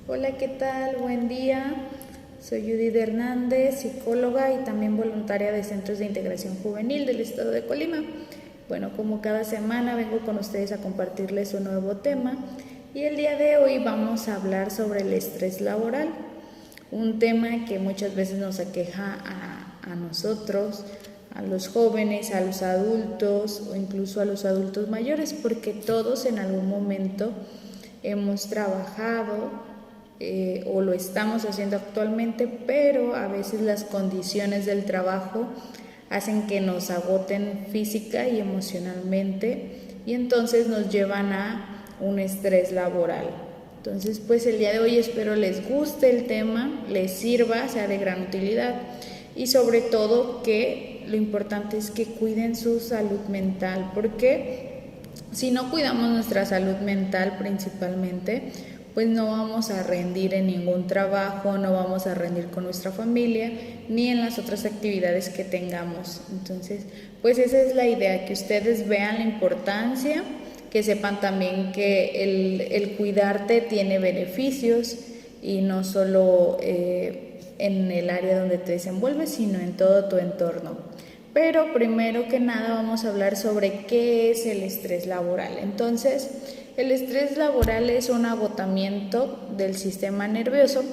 Hola, ¿qué tal? Buen día. Soy Judith Hernández, psicóloga y también voluntaria de Centros de Integración Juvenil del Estado de Colima. Bueno, como cada semana vengo con ustedes a compartirles un nuevo tema y el día de hoy vamos a hablar sobre el estrés laboral, un tema que muchas veces nos aqueja a nosotros, a los jóvenes, a los adultos o incluso a los adultos mayores, porque todos en algún momento hemos trabajado o lo estamos haciendo actualmente, pero a veces las condiciones del trabajo hacen que nos agoten física y emocionalmente y entonces nos llevan a un estrés laboral. Entonces, pues el día de hoy espero les guste el tema, les sirva, sea de gran utilidad y sobre todo que lo importante es que cuiden su salud mental, porque si no cuidamos nuestra salud mental principalmente, pues no vamos a rendir en ningún trabajo, no vamos a rendir con nuestra familia, ni en las otras actividades que tengamos. Entonces, pues esa es la idea, que ustedes vean la importancia, que sepan también que el cuidarte tiene beneficios y no solo en el área donde te desenvuelves, sino en todo tu entorno. Pero primero que nada vamos a hablar sobre qué es el estrés laboral. Entonces, el estrés laboral es un agotamiento del sistema nervioso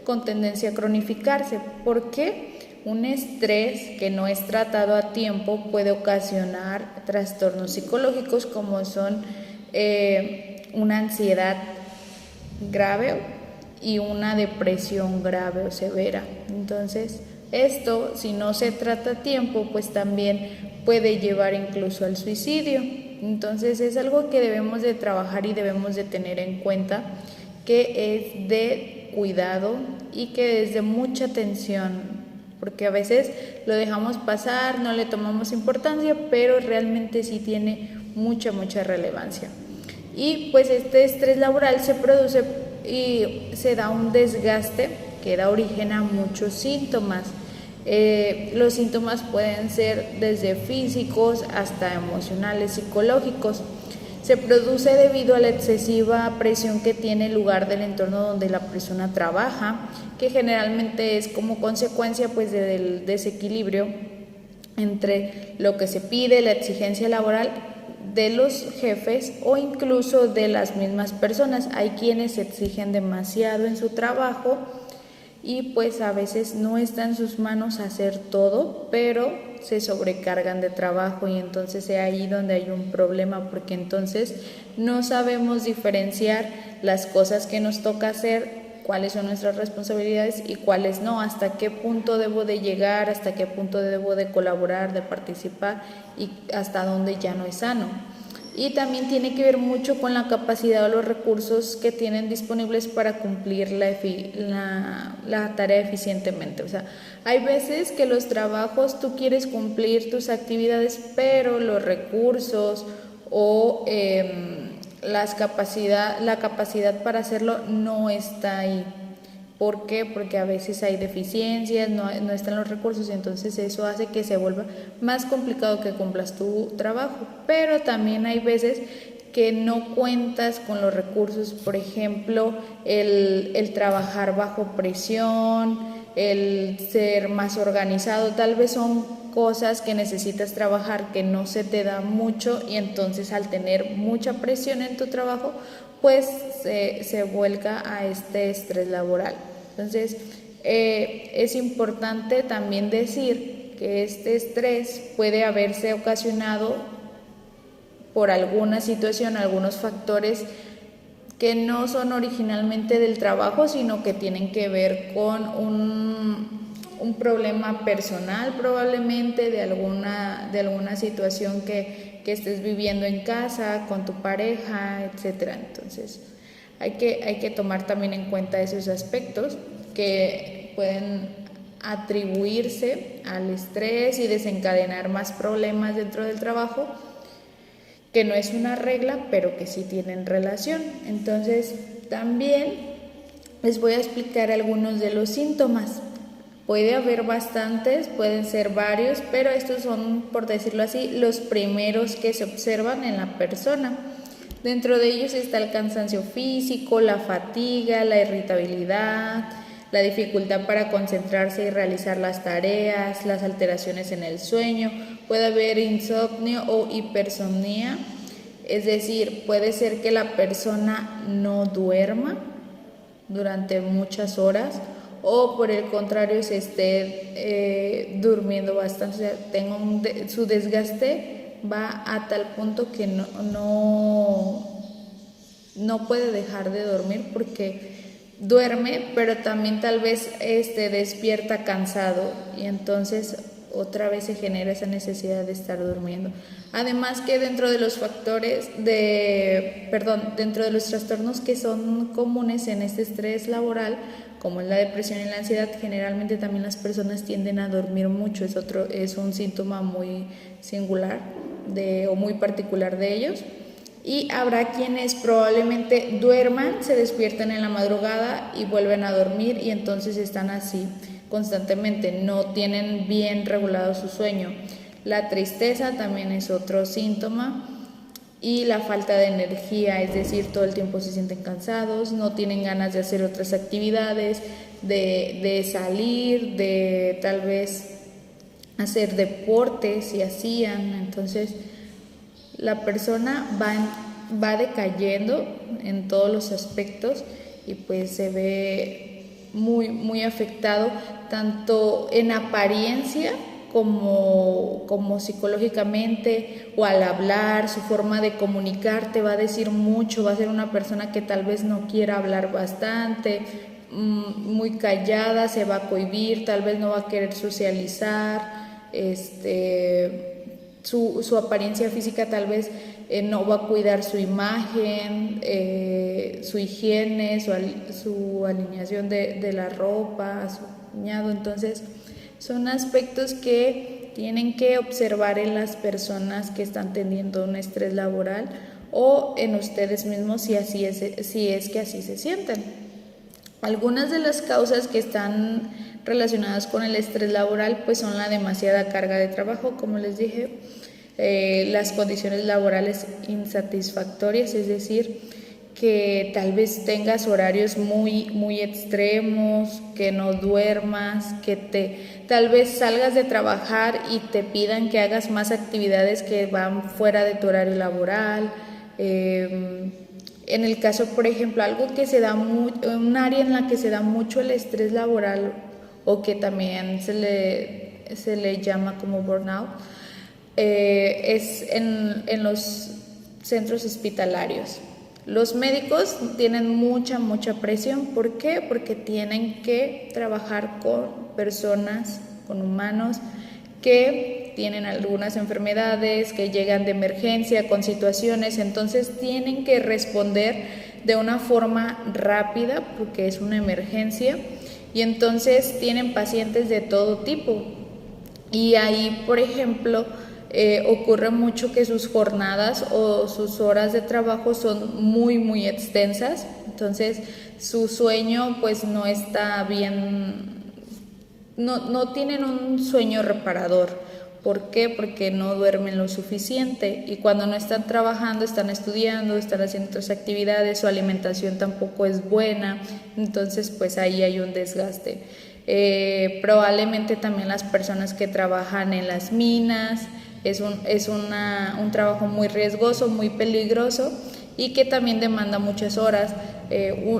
con tendencia a cronificarse. ¿Por qué? Un estrés que no es tratado a tiempo puede ocasionar trastornos psicológicos como son una ansiedad grave y una depresión grave o severa. Entonces, esto, si no se trata a tiempo, pues también puede llevar incluso al suicidio. Entonces, es algo que debemos de trabajar y debemos de tener en cuenta, que es de cuidado y que es de mucha atención, porque a veces lo dejamos pasar, no le tomamos importancia, pero realmente sí tiene mucha relevancia. Y pues este estrés laboral se produce y se da un desgaste que da origen a muchos síntomas. Los síntomas pueden ser desde físicos hasta emocionales, psicológicos. Se produce debido a la excesiva presión que tiene el lugar del entorno donde la persona trabaja, que generalmente es como consecuencia pues del desequilibrio entre lo que se pide, la exigencia laboral de los jefes o incluso de las mismas personas. Hay quienes exigen demasiado en su trabajo y pues a veces no está en sus manos hacer todo, pero se sobrecargan de trabajo y entonces es ahí donde hay un problema, porque entonces no sabemos diferenciar las cosas que nos toca hacer, cuáles son nuestras responsabilidades y cuáles no, hasta qué punto debo de llegar, hasta qué punto debo de colaborar, de participar y hasta dónde ya no es sano. Y también tiene que ver mucho con la capacidad o los recursos que tienen disponibles para cumplir la tarea eficientemente. O sea, hay veces que los trabajos tú quieres cumplir tus actividades, pero los recursos o la capacidad para hacerlo no está ahí. ¿Por qué? Porque a veces hay deficiencias, no están los recursos y entonces eso hace que se vuelva más complicado que cumplas tu trabajo. Pero también hay veces que no cuentas con los recursos, por ejemplo, el trabajar bajo presión, el ser más organizado, tal vez son cosas que necesitas trabajar que no se te da mucho y entonces al tener mucha presión en tu trabajo, pues se vuelca a este estrés laboral. Entonces, es importante también decir que este estrés puede haberse ocasionado por alguna situación, algunos factores que no son originalmente del trabajo, sino que tienen que ver con un problema personal, probablemente de alguna situación que estés viviendo en casa, con tu pareja, etcétera. Entonces, hay que tomar también en cuenta esos aspectos que pueden atribuirse al estrés y desencadenar más problemas dentro del trabajo, que no es una regla, pero que sí tienen relación. Entonces, también les voy a explicar algunos de los síntomas. Puede haber bastantes, pueden ser varios, pero estos son, por decirlo así, los primeros que se observan en la persona. Dentro de ellos está el cansancio físico, la fatiga, la irritabilidad, la dificultad para concentrarse y realizar las tareas, las alteraciones en el sueño, puede haber insomnio o hipersomnia, es decir, puede ser que la persona no duerma durante muchas horas o por el contrario se esté durmiendo bastante, o sea, su desgaste va a tal punto que no puede dejar de dormir porque duerme, pero también tal vez despierta cansado y entonces otra vez se genera esa necesidad de estar durmiendo. Además que dentro de los dentro de los trastornos que son comunes en este estrés laboral, como es la depresión y la ansiedad, generalmente también las personas tienden a dormir mucho, es un síntoma muy singular o muy particular de ellos. Y habrá quienes probablemente duerman, se despiertan en la madrugada y vuelven a dormir y entonces están así constantemente, no tienen bien regulado su sueño. La tristeza también es otro síntoma y la falta de energía, es decir, todo el tiempo se sienten cansados, no tienen ganas de hacer otras actividades, de salir, de tal vez hacer deportes si hacían, entonces la persona va decayendo en todos los aspectos y pues se ve muy, muy afectado tanto en apariencia como psicológicamente o al hablar, su forma de comunicarte va a decir mucho, va a ser una persona que tal vez no quiera hablar bastante, muy callada, se va a cohibir, tal vez no va a querer socializar, su apariencia física tal vez no va a cuidar su imagen, su higiene, su alineación de la ropa, su peinado. Entonces son aspectos que tienen que observar en las personas que están teniendo un estrés laboral o en ustedes mismos si es que así se sienten. Algunas de las causas que están relacionadas con el estrés laboral pues son la demasiada carga de trabajo, como les dije, las condiciones laborales insatisfactorias, es decir, que tal vez tengas horarios muy, muy extremos, que no duermas, tal vez salgas de trabajar y te pidan que hagas más actividades que van fuera de tu horario laboral. En el caso, por ejemplo, algo que se da un área en la que se da mucho el estrés laboral o que también se le llama como burnout, es en los centros hospitalarios. Los médicos tienen mucha presión. ¿Por qué? Porque tienen que trabajar con personas, con humanos que tienen algunas enfermedades, que llegan de emergencia con situaciones, entonces tienen que responder de una forma rápida porque es una emergencia y entonces tienen pacientes de todo tipo. Y ahí, por ejemplo, ocurre mucho que sus jornadas o sus horas de trabajo son muy extensas, entonces su sueño pues no está bien, no tienen un sueño reparador. ¿Por qué? Porque no duermen lo suficiente y cuando no están trabajando, están estudiando, están haciendo otras actividades, su alimentación tampoco es buena, entonces pues ahí hay un desgaste. Probablemente también las personas que trabajan en las minas, es un trabajo muy riesgoso, muy peligroso y que también demanda muchas horas.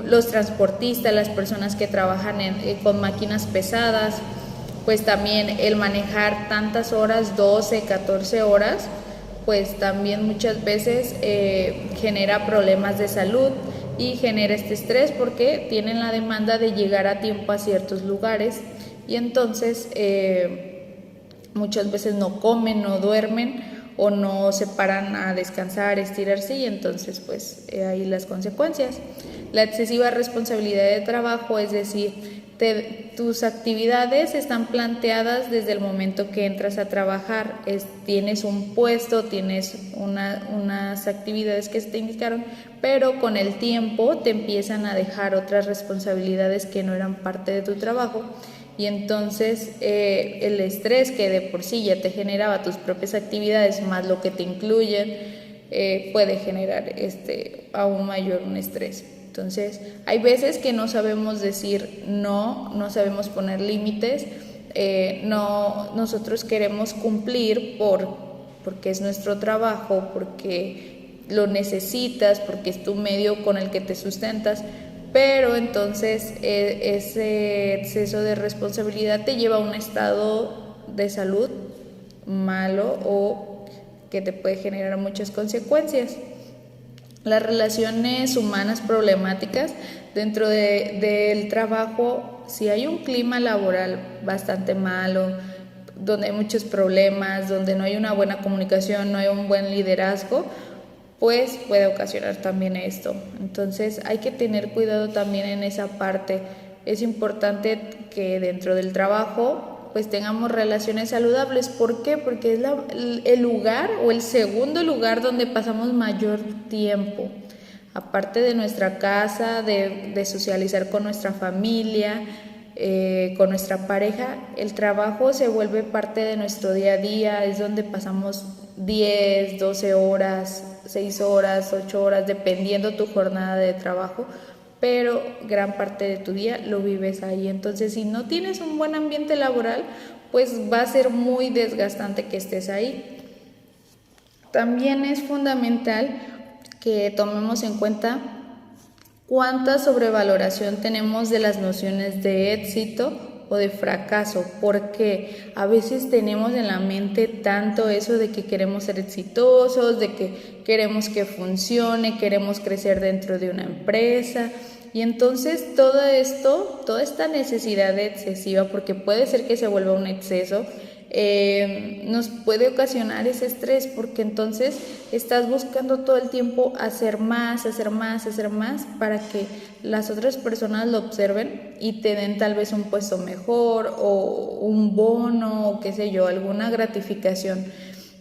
Los transportistas, las personas que trabajan con máquinas pesadas, pues también el manejar tantas horas, 12, 14 horas, pues también muchas veces genera problemas de salud y genera este estrés porque tienen la demanda de llegar a tiempo a ciertos lugares y entonces muchas veces no comen, no duermen o no se paran a descansar, estirarse y entonces pues ahí las consecuencias. La excesiva responsabilidad de trabajo, es decir, tus actividades están planteadas desde el momento que entras a trabajar, tienes un puesto, tienes unas actividades que se te indicaron, pero con el tiempo te empiezan a dejar otras responsabilidades que no eran parte de tu trabajo y entonces el estrés que de por sí ya te generaba tus propias actividades más lo que te incluyen puede generar aún mayor un estrés. Entonces, hay veces que no sabemos decir no sabemos poner límites, nosotros queremos cumplir porque es nuestro trabajo, porque lo necesitas, porque es tu medio con el que te sustentas, pero entonces ese exceso de responsabilidad te lleva a un estado de salud malo o que te puede generar muchas consecuencias. Las relaciones humanas problemáticas dentro del trabajo, si hay un clima laboral bastante malo, donde hay muchos problemas, donde no hay una buena comunicación, no hay un buen liderazgo, pues puede ocasionar también esto. Entonces hay que tener cuidado también en esa parte. Es importante que dentro del trabajo pues tengamos relaciones saludables. ¿Por qué? Porque es el lugar o el segundo lugar donde pasamos mayor tiempo. Aparte de nuestra casa, de socializar con nuestra familia, con nuestra pareja, el trabajo se vuelve parte de nuestro día a día, es donde pasamos 10, 12 horas, 6 horas, 8 horas, dependiendo tu jornada de trabajo, pero gran parte de tu día lo vives ahí. Entonces, si no tienes un buen ambiente laboral, pues va a ser muy desgastante que estés ahí. También es fundamental que tomemos en cuenta cuánta sobrevaloración tenemos de las nociones de éxito o de fracaso, porque a veces tenemos en la mente tanto eso de que queremos ser exitosos, de que queremos que funcione, queremos crecer dentro de una empresa, y entonces todo esto, toda esta necesidad excesiva, porque puede ser que se vuelva un exceso, nos puede ocasionar ese estrés, porque entonces estás buscando todo el tiempo hacer más para que las otras personas lo observen y te den tal vez un puesto mejor o un bono o qué sé yo, alguna gratificación.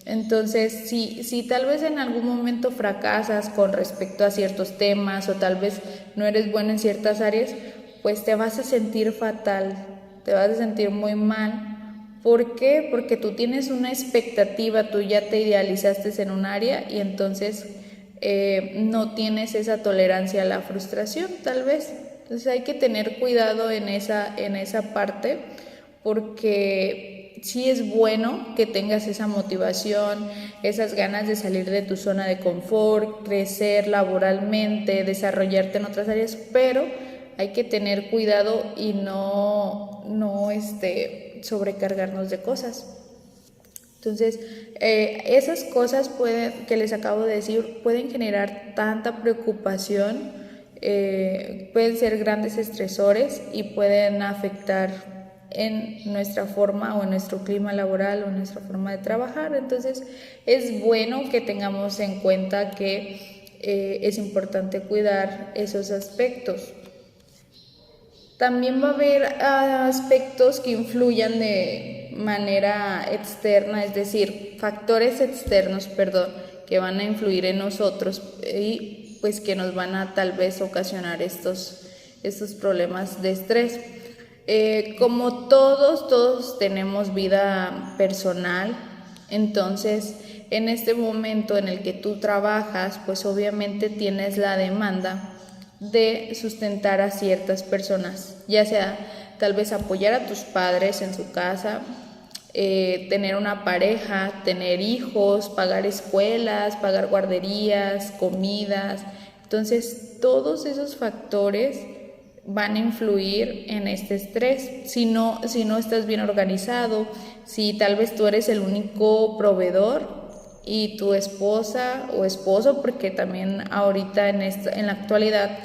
Entonces, si tal vez en algún momento fracasas con respecto a ciertos temas o tal vez no eres bueno en ciertas áreas, pues te vas a sentir fatal, te vas a sentir muy mal. ¿Por qué? Porque tú tienes una expectativa, tú ya te idealizaste en un área y entonces no tienes esa tolerancia a la frustración, tal vez. Entonces hay que tener cuidado en esa parte, porque sí es bueno que tengas esa motivación, esas ganas de salir de tu zona de confort, crecer laboralmente, desarrollarte en otras áreas, pero hay que tener cuidado y no sobrecargarnos de cosas. Entonces, esas cosas que les acabo de decir pueden generar tanta preocupación, pueden ser grandes estresores y pueden afectar en nuestra forma o en nuestro clima laboral o en nuestra forma de trabajar. Entonces, es bueno que tengamos en cuenta que es importante cuidar esos aspectos. También va a haber aspectos que influyan de manera externa, es decir, factores externos, que van a influir en nosotros y pues que nos van a tal vez ocasionar estos problemas de estrés. Como todos tenemos vida personal, entonces en este momento en el que tú trabajas, pues obviamente tienes la demanda de sustentar a ciertas personas, ya sea tal vez apoyar a tus padres en su casa, tener una pareja, tener hijos, pagar escuelas, pagar guarderías, comidas. Entonces todos esos factores van a influir en este estrés. Si no estás bien organizado, si tal vez tú eres el único proveedor y tu esposa o esposo, porque también ahorita en la actualidad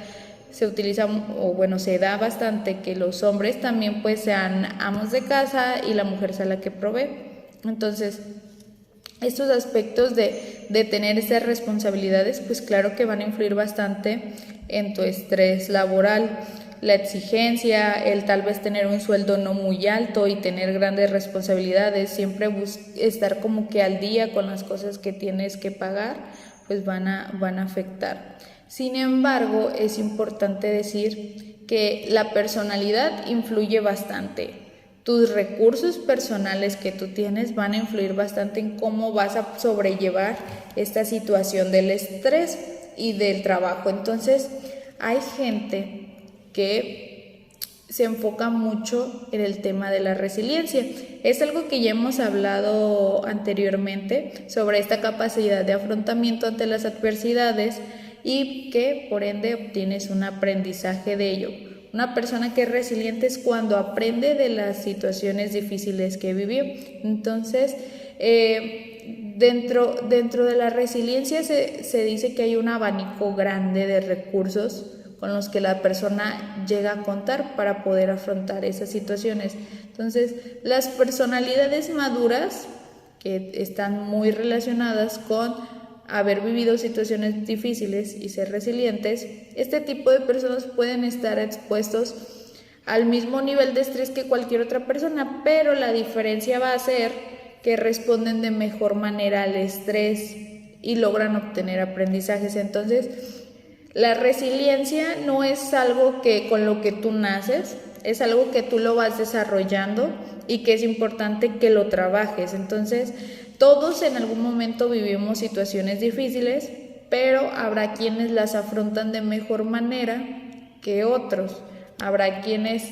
se utiliza, o bueno, se da bastante que los hombres también pues sean amos de casa y la mujer sea la que provee. Entonces, estos aspectos de tener esas responsabilidades, pues claro que van a influir bastante en tu estrés laboral. La exigencia, el tal vez tener un sueldo no muy alto y tener grandes responsabilidades, siempre estar como que al día con las cosas que tienes que pagar, pues van a afectar. Sin embargo, es importante decir que la personalidad influye bastante. tus recursos personales que tú tienes van a influir bastante en cómo vas a sobrellevar esta situación del estrés y del trabajo. Entonces, hay gente que se enfoca mucho en el tema de la resiliencia. Es algo que ya hemos hablado anteriormente sobre esta capacidad de afrontamiento ante las adversidades y que por ende obtienes un aprendizaje de ello. Una persona que es resiliente es cuando aprende de las situaciones difíciles que vivió. Entonces, dentro de la resiliencia se dice que hay un abanico grande de recursos con los que la persona llega a contar para poder afrontar esas situaciones. Entonces, las personalidades maduras, que están muy relacionadas con haber vivido situaciones difíciles y ser resilientes, este tipo de personas pueden estar expuestos al mismo nivel de estrés que cualquier otra persona, pero la diferencia va a ser que responden de mejor manera al estrés y logran obtener aprendizajes. Entonces, la resiliencia no es algo que con lo que tú naces, es algo que tú lo vas desarrollando y que es importante que lo trabajes. Entonces, todos en algún momento vivimos situaciones difíciles, pero habrá quienes las afrontan de mejor manera que otros. Habrá quienes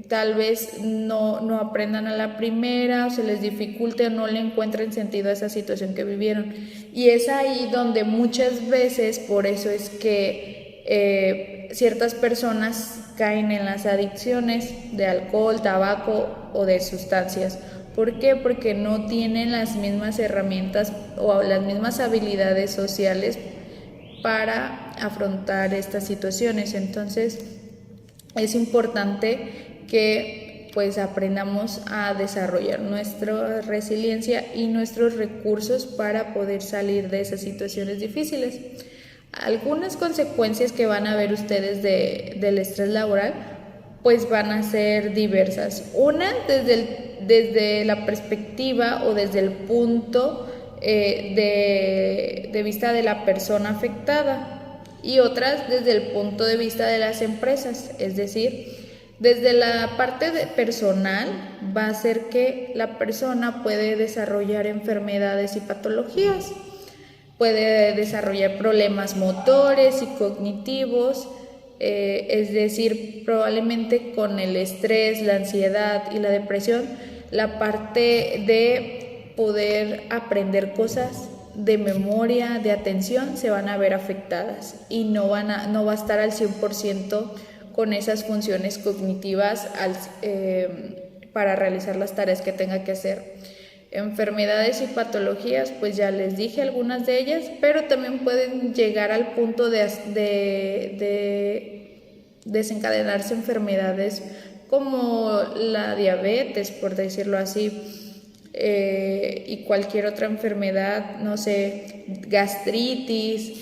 tal vez no aprendan a la primera, o se les dificulte o no le encuentren sentido a esa situación que vivieron. Y es ahí donde muchas veces, por eso es que ciertas personas caen en las adicciones de alcohol, tabaco o de sustancias. ¿Por qué? Porque no tienen las mismas herramientas o las mismas habilidades sociales para afrontar estas situaciones. Entonces, es importante que pues aprendamos a desarrollar nuestra resiliencia y nuestros recursos para poder salir de esas situaciones difíciles. Algunas consecuencias que van a ver ustedes del estrés laboral pues van a ser diversas. Una, desde la perspectiva o desde el punto de vista de la persona afectada, y otras desde el punto de vista de las empresas. Es decir, desde la parte personal va a ser que la persona puede desarrollar enfermedades y patologías, puede desarrollar problemas motores y cognitivos, es decir, probablemente con el estrés, la ansiedad y la depresión, la parte de poder aprender cosas de memoria, de atención, se van a ver afectadas y no va a estar al 100% con esas funciones cognitivas para realizar las tareas que tenga que hacer. Enfermedades y patologías, pues ya les dije algunas de ellas, pero también pueden llegar al punto de desencadenarse enfermedades como la diabetes, por decirlo así, y cualquier otra enfermedad, no sé, gastritis,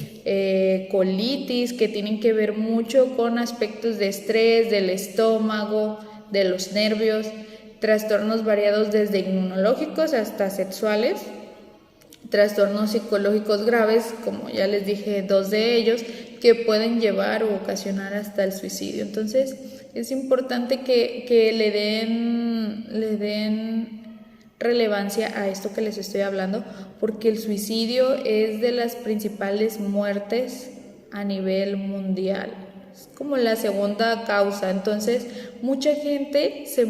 colitis, que tienen que ver mucho con aspectos de estrés, del estómago, de los nervios, trastornos variados desde inmunológicos hasta sexuales, trastornos psicológicos graves, como ya les dije, 2 de ellos, que pueden llevar o ocasionar hasta el suicidio. Entonces, es importante que le den relevancia a esto que les estoy hablando, porque el suicidio es de las principales muertes a nivel mundial. Es como la segunda causa. Entonces, mucha gente se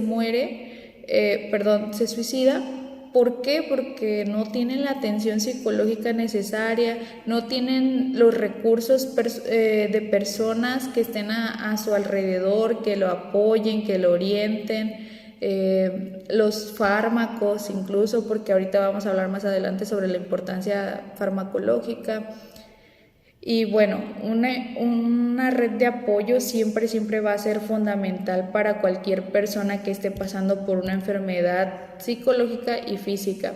suicida. ¿Por qué? Porque no tienen la atención psicológica necesaria, no tienen los recursos de personas que estén a su alrededor, que lo apoyen, que lo orienten, los fármacos incluso, porque ahorita vamos a hablar más adelante sobre la importancia farmacológica. Y bueno, una red de apoyo siempre va a ser fundamental para cualquier persona que esté pasando por una enfermedad psicológica y física.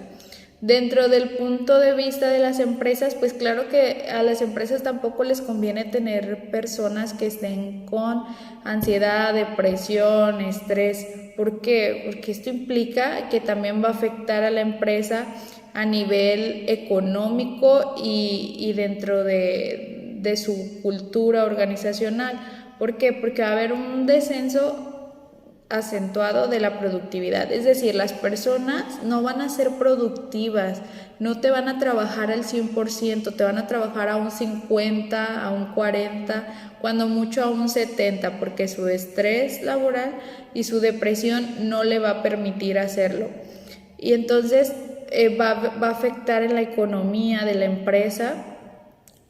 Dentro del punto de vista de las empresas, pues claro que a las empresas tampoco les conviene tener personas que estén con ansiedad, depresión, estrés. ¿Por qué? Porque esto implica que también va a afectar a la empresa a nivel económico y dentro de su cultura organizacional. ¿Por qué? Porque va a haber un descenso acentuado de la productividad. Es decir, las personas no van a ser productivas, no te van a trabajar al 100%, te van a trabajar a un 50, a un 40, cuando mucho a un 70, porque su estrés laboral y su depresión no le va a permitir hacerlo. Y entonces va a afectar en la economía de la empresa,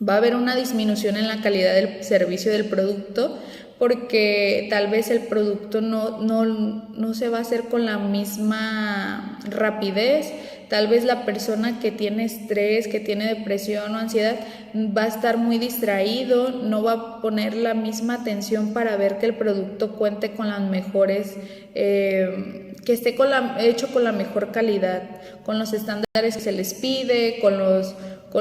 va a haber una disminución en la calidad del servicio del producto, porque tal vez el producto no se va a hacer con la misma rapidez. Tal vez la persona que tiene estrés, que tiene depresión o ansiedad, va a estar muy distraído, no va a poner la misma atención para ver que el producto cuente con las mejores, que esté hecho con la mejor calidad, con los estándares que se les pide, con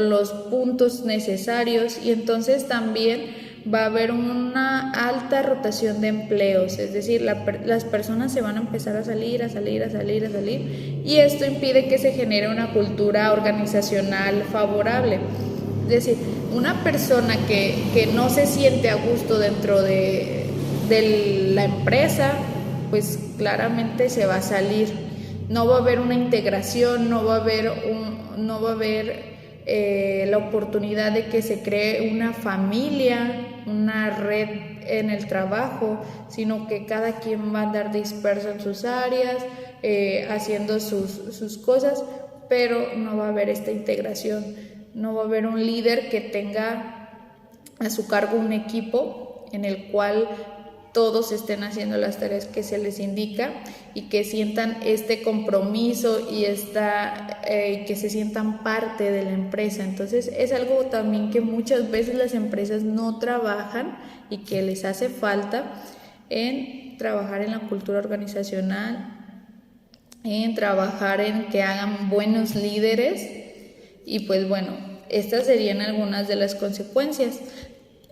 los puntos necesarios. Y entonces también va a haber una alta rotación de empleos, es decir, las personas se van a empezar a salir, y esto impide que se genere una cultura organizacional favorable. Es decir, una persona que no se siente a gusto dentro de la empresa, pues claramente se va a salir. No va a haber una integración, no va a haber la oportunidad de que se cree una familia, una red en el trabajo, sino que cada quien va a andar disperso en sus áreas, haciendo sus cosas, pero no va a haber esta integración, no va a haber un líder que tenga a su cargo un equipo en el cual todos estén haciendo las tareas que se les indica y que sientan este compromiso y que se sientan parte de la empresa. Entonces es algo también que muchas veces las empresas no trabajan y que les hace falta, en trabajar en la cultura organizacional, en trabajar en que hagan buenos líderes. Y pues bueno, estas serían algunas de las consecuencias.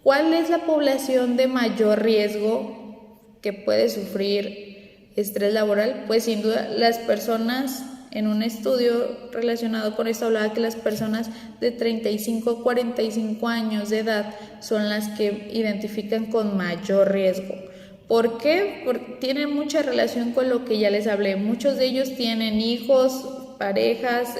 ¿Cuál es la población de mayor riesgo que puede sufrir estrés laboral? Pues sin duda las personas, en un estudio relacionado con esto hablaba que las personas de 35 a 45 años de edad son las que identifican con mayor riesgo. ¿Por qué? Porque tienen mucha relación con lo que ya les hablé. Muchos de ellos tienen hijos, parejas,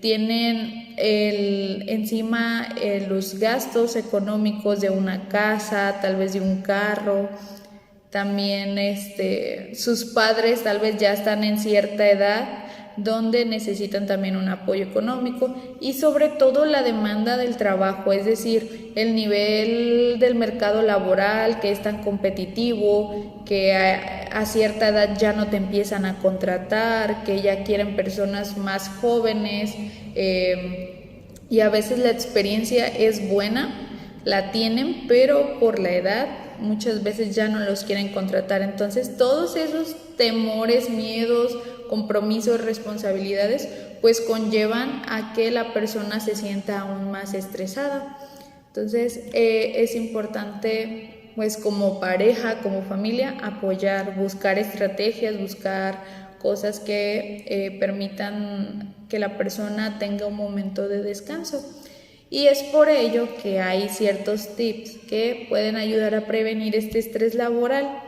tienen encima los gastos económicos de una casa, tal vez de un carro. También sus padres tal vez ya están en cierta edad donde necesitan también un apoyo económico, y sobre todo la demanda del trabajo, es decir, el nivel del mercado laboral que es tan competitivo, que a cierta edad ya no te empiezan a contratar, que ya quieren personas más jóvenes, y a veces la experiencia es buena, la tienen, pero por la edad muchas veces ya no los quieren contratar. Entonces todos esos temores, miedos, compromisos, responsabilidades, pues conllevan a que la persona se sienta aún más estresada. Entonces es importante, pues como pareja, como familia, apoyar, buscar estrategias, buscar cosas que permitan que la persona tenga un momento de descanso. Y es por ello que hay ciertos tips que pueden ayudar a prevenir este estrés laboral.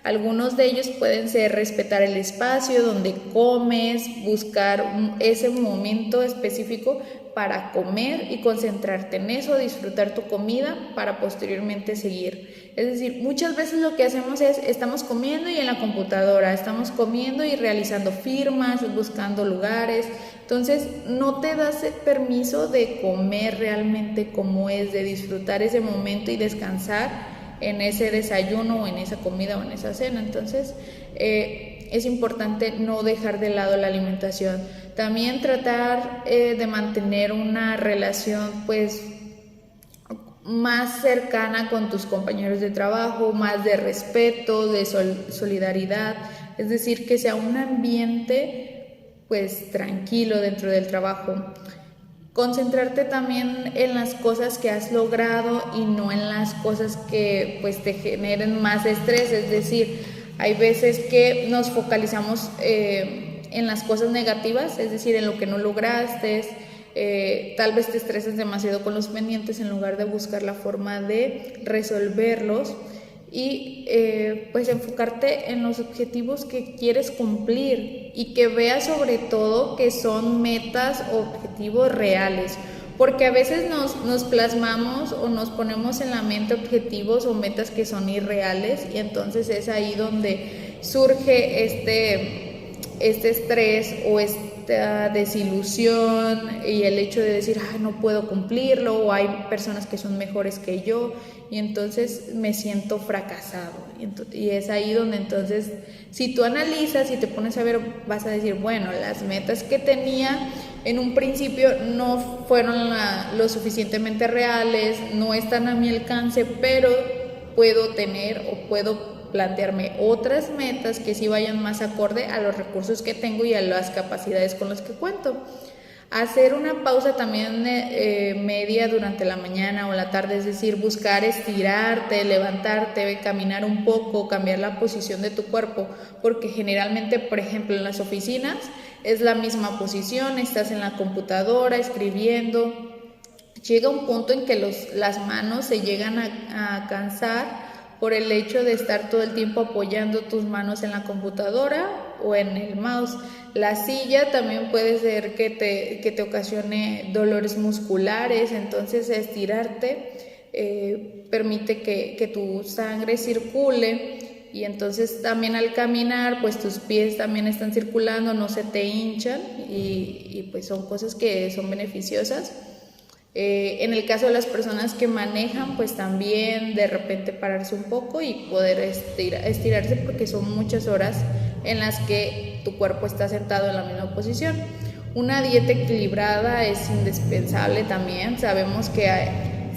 Algunos de ellos pueden ser respetar el espacio donde comes, buscar ese momento específico para comer y concentrarte en eso, disfrutar tu comida para posteriormente seguir. Es decir, muchas veces lo que hacemos es, estamos comiendo y en la computadora, estamos comiendo y realizando firmas, buscando lugares. Entonces no te das el permiso de comer realmente como es, de disfrutar ese momento y descansar en ese desayuno o en esa comida o en esa cena. Entonces es importante no dejar de lado la alimentación. También tratar de mantener una relación pues más cercana con tus compañeros de trabajo, más de respeto, de solidaridad, es decir, que sea un ambiente pues tranquilo dentro del trabajo. Concentrarte también en las cosas que has logrado y no en las cosas que pues te generen más estrés. Es decir, hay veces que nos focalizamos en las cosas negativas, es decir, en lo que no lograste, tal vez te estresas demasiado con los pendientes en lugar de buscar la forma de resolverlos. y pues enfocarte en los objetivos que quieres cumplir y que veas sobre todo que son metas o objetivos reales, porque a veces nos plasmamos o nos ponemos en la mente objetivos o metas que son irreales, y entonces es ahí donde surge este estrés o esta desilusión y el hecho de decir, ay, no puedo cumplirlo, o hay personas que son mejores que yo, y entonces me siento fracasado. Y es ahí donde entonces, si tú analizas y te pones a ver, vas a decir, bueno, las metas que tenía en un principio no fueron lo suficientemente reales, no están a mi alcance, pero puedo tener o puedo plantearme otras metas que sí vayan más acorde a los recursos que tengo y a las capacidades con las que cuento. Hacer una pausa también media durante la mañana o la tarde, es decir, buscar estirarte, levantarte, caminar un poco, cambiar la posición de tu cuerpo, porque generalmente, por ejemplo, en las oficinas es la misma posición, estás en la computadora escribiendo, llega un punto en que las manos se llegan a cansar por el hecho de estar todo el tiempo apoyando tus manos en la computadora o en el mouse. La silla también puede ser que te ocasione dolores musculares, entonces estirarte permite que tu sangre circule, y entonces también al caminar pues tus pies también están circulando, no se te hinchan, y pues son cosas que son beneficiosas. En el caso de las personas que manejan, pues también de repente pararse un poco y poder estirarse, porque son muchas horas en las que tu cuerpo está sentado en la misma posición. Una dieta equilibrada es indispensable también. Sabemos que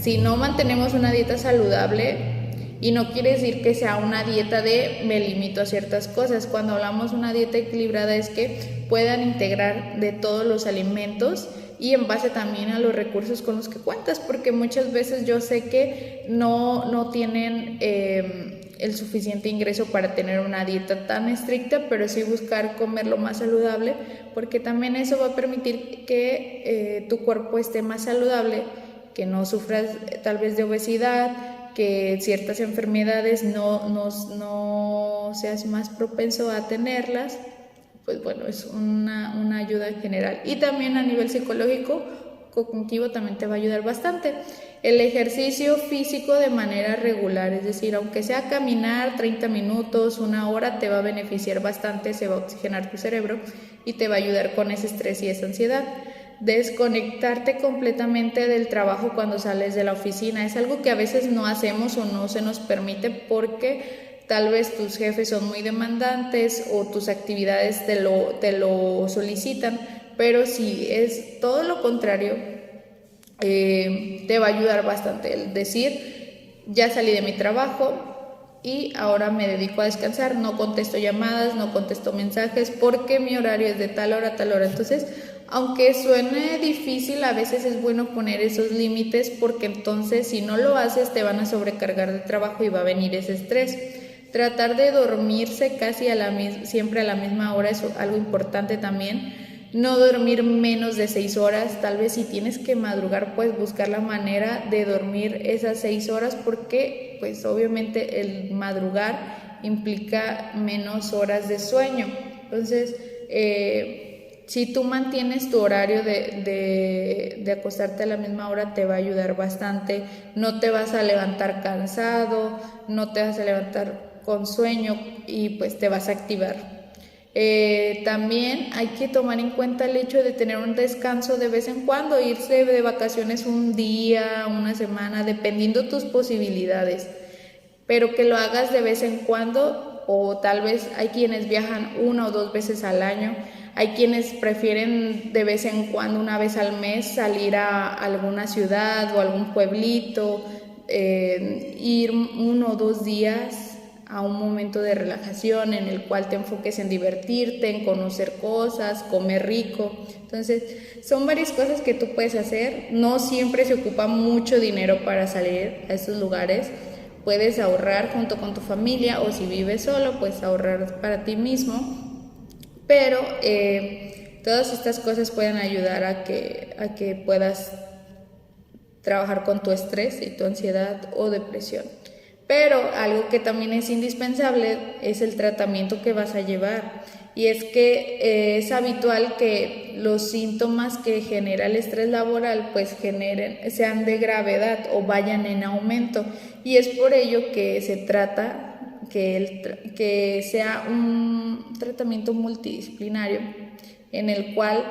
si no mantenemos una dieta saludable, y no quiere decir que sea una dieta de me limito a ciertas cosas. Cuando hablamos de una dieta equilibrada es que puedan integrar de todos los alimentos y en base también a los recursos con los que cuentas, porque muchas veces yo sé que no tienen el suficiente ingreso para tener una dieta tan estricta, pero sí buscar comer lo más saludable, porque también eso va a permitir que tu cuerpo esté más saludable, que no sufras tal vez de obesidad, que ciertas enfermedades no seas más propenso a tenerlas. Pues bueno, es una ayuda en general. Y también a nivel psicológico, cognitivo, también te va a ayudar bastante. El ejercicio físico de manera regular, es decir, aunque sea caminar 30 minutos, una hora, te va a beneficiar bastante, se va a oxigenar tu cerebro y te va a ayudar con ese estrés y esa ansiedad. Desconectarte completamente del trabajo cuando sales de la oficina es algo que a veces no hacemos o no se nos permite, porque tal vez tus jefes son muy demandantes o tus actividades te lo solicitan, pero si es todo lo contrario, te va a ayudar bastante el decir, ya salí de mi trabajo y ahora me dedico a descansar, no contesto llamadas, no contesto mensajes, porque mi horario es de tal hora a tal hora. Entonces, aunque suene difícil, a veces es bueno poner esos límites, porque entonces si no lo haces te van a sobrecargar de trabajo y va a venir ese estrés. Tratar de dormirse casi siempre a la misma hora es algo importante también. No dormir menos de 6 horas, tal vez si tienes que madrugar, pues buscar la manera de dormir esas 6 horas, porque pues obviamente el madrugar implica menos horas de sueño. Entonces, si tú mantienes tu horario de acostarte a la misma hora, te va a ayudar bastante. No te vas a levantar cansado, no te vas a levantar con sueño y pues te vas a activar. También hay que tomar en cuenta el hecho de tener un descanso de vez en cuando, irse de vacaciones un día, una semana, dependiendo tus posibilidades, pero que lo hagas de vez en cuando, o tal vez hay quienes viajan 1 o 2 veces al año, hay quienes prefieren de vez en cuando, una vez al mes, salir a alguna ciudad o algún pueblito, ir 1 o 2 días a un momento de relajación en el cual te enfoques en divertirte, en conocer cosas, comer rico. Entonces, son varias cosas que tú puedes hacer. No siempre se ocupa mucho dinero para salir a esos lugares. Puedes ahorrar junto con tu familia, o si vives solo, pues ahorrar para ti mismo. Pero todas estas cosas pueden ayudar a que puedas trabajar con tu estrés y tu ansiedad o depresión. Pero algo que también es indispensable es el tratamiento que vas a llevar. Y es que es habitual que los síntomas que genera el estrés laboral pues sean de gravedad o vayan en aumento. Y es por ello que se trata que sea un tratamiento multidisciplinario en el cual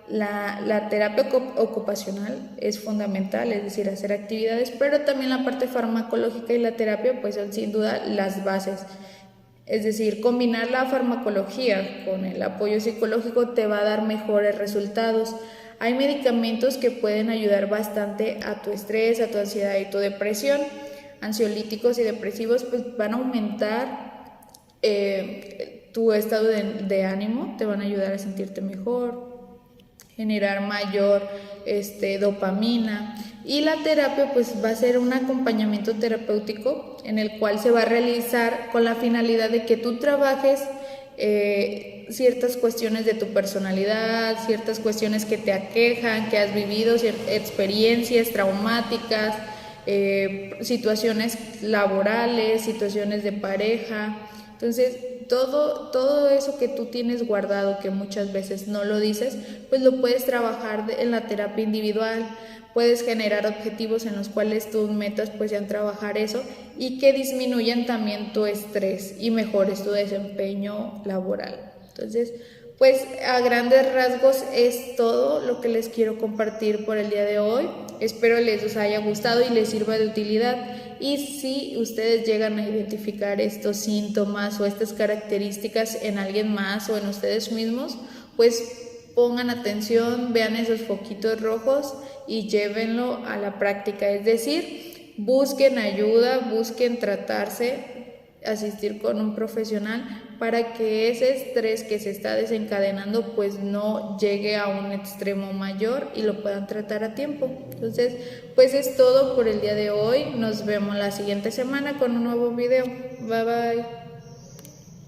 la terapia ocupacional es fundamental, es decir, hacer actividades, pero también la parte farmacológica y la terapia pues son sin duda las bases. Es decir, combinar la farmacología con el apoyo psicológico te va a dar mejores resultados. Hay medicamentos que pueden ayudar bastante a tu estrés, a tu ansiedad y tu depresión. Ansiolíticos y depresivos pues van a aumentar tu estado de ánimo, te van a ayudar a sentirte mejor, generar mayor dopamina, y la terapia pues va a ser un acompañamiento terapéutico en el cual se va a realizar con la finalidad de que tú trabajes ciertas cuestiones de tu personalidad, ciertas cuestiones que te aquejan, que has vivido, experiencias traumáticas, situaciones laborales, situaciones de pareja. Entonces, todo eso que tú tienes guardado, que muchas veces no lo dices, pues lo puedes trabajar en la terapia individual. Puedes generar objetivos en los cuales tus metas pues sean trabajar eso y que disminuyan también tu estrés y mejores tu desempeño laboral. Entonces, pues a grandes rasgos es todo lo que les quiero compartir por el día de hoy. Espero les haya gustado y les sirva de utilidad. Y si ustedes llegan a identificar estos síntomas o estas características en alguien más o en ustedes mismos, pues pongan atención, vean esos foquitos rojos y llévenlo a la práctica. Es decir, busquen ayuda, busquen tratarse, asistir con un profesional para que ese estrés que se está desencadenando pues no llegue a un extremo mayor y lo puedan tratar a tiempo. Entonces, pues es todo por el día de hoy. Nos vemos la siguiente semana con un nuevo video. Bye bye.